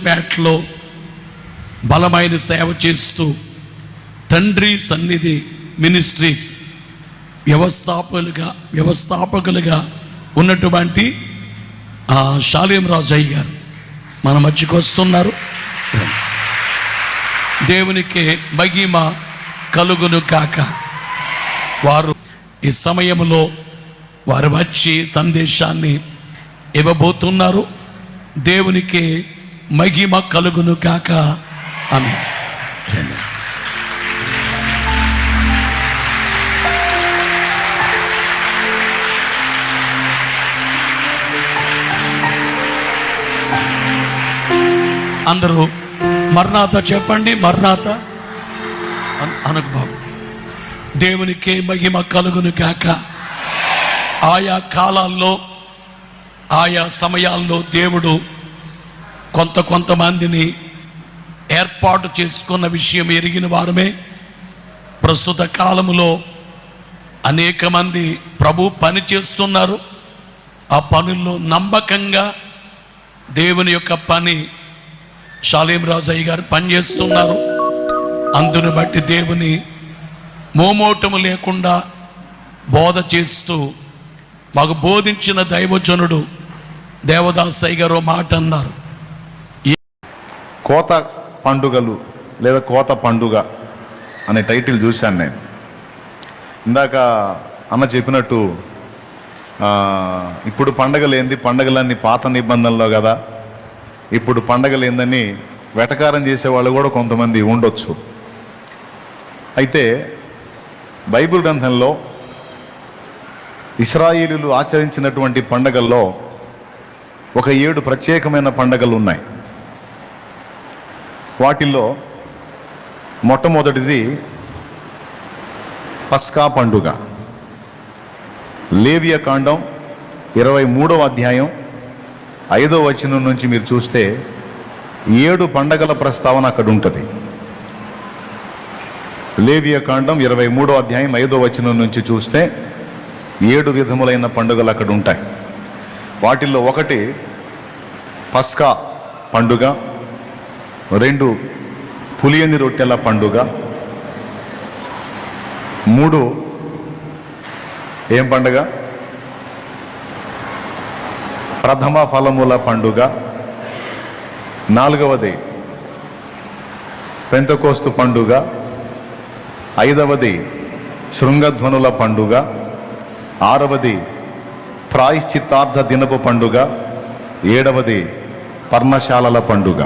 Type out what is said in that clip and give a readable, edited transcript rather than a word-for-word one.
పేటలో బలమైన సేవ చేస్తూ తండ్రి సన్నిధి మినిస్ట్రీస్ వ్యవస్థాపకులుగా ఉన్నటువంటి షాలేం రాజయ్య గారు మన మధ్యకు వస్తున్నారు. దేవునికి మహిమ కలుగును కాక. వారు ఈ సమయంలో వారు వచ్చి సందేశాన్ని ఇవ్వబోతున్నారు. దేవునికి మహిమ కలుగును కాక. ఆమేన్. అందరూ మర్నాథ చెప్పండి. మర్నాథ అనకు బాబు. దేవునికి మహిమ కలుగును కాక. ఆయా కాలాల్లో ఆయా సమయాల్లో దేవుడు కొంతమందిని ఏర్పాటు చేసుకున్న విషయం ఎరిగిన వారమే. ప్రస్తుత కాలములో అనేక మంది ప్రభు పని చేస్తున్నారు. ఆ పనుల్లో నమ్మకంగా దేవుని యొక్క పని షాలేం రాజయ్య గారు పనిచేస్తున్నారు. అందును బట్టి దేవుని మోమోటము లేకుండా బోధ చేస్తూ మాకు బోధించిన దైవజనుడు దేవదాసయ్య గారు మాట అన్నారు. కోత పండుగలు లేదా కోత పండుగ అనే టైటిల్ చూశాను నేను. ఇందాక అన్న చెప్పినట్టు ఇప్పుడు పండగలు ఏంది, పండగలన్నీ పాత నిబంధనలో కదా, ఇప్పుడు పండగలు ఏందని వెటకారం చేసేవాళ్ళు కూడా కొంతమంది ఉండొచ్చు. అయితే బైబిల్ గ్రంథంలో ఇశ్రాయేలీయులు ఆచరించినటువంటి పండగల్లో ఒక 7 ప్రత్యేకమైన పండగలు ఉన్నాయి. వాటిల్లో మొట్టమొదటిది పస్కా పండుగ. లేవియ కాండం 23వ అధ్యాయం 5వ వచనం నుంచి మీరు చూస్తే 7 పండగల ప్రస్తావన అక్కడ ఉంటుంది. లేవియ కాండం 23వ అధ్యాయం 5వ వచనం నుంచి చూస్తే 7 విధములైన పండుగలు అక్కడ ఉంటాయి. వాటిల్లో ఒకటి పస్కా పండుగ, 2 పులియని రొట్టెల పండుగ, 3 ఏం పండుగ? ప్రథమ ఫలముల పండుగ, 4వది పెంతెకోస్తు పండుగ, 5వది శృంగధ్వనుల పండుగ, 6వది ప్రాయశ్చిత్తార్థ దినపు పండుగ, 7వది పర్ణశాలల పండుగ.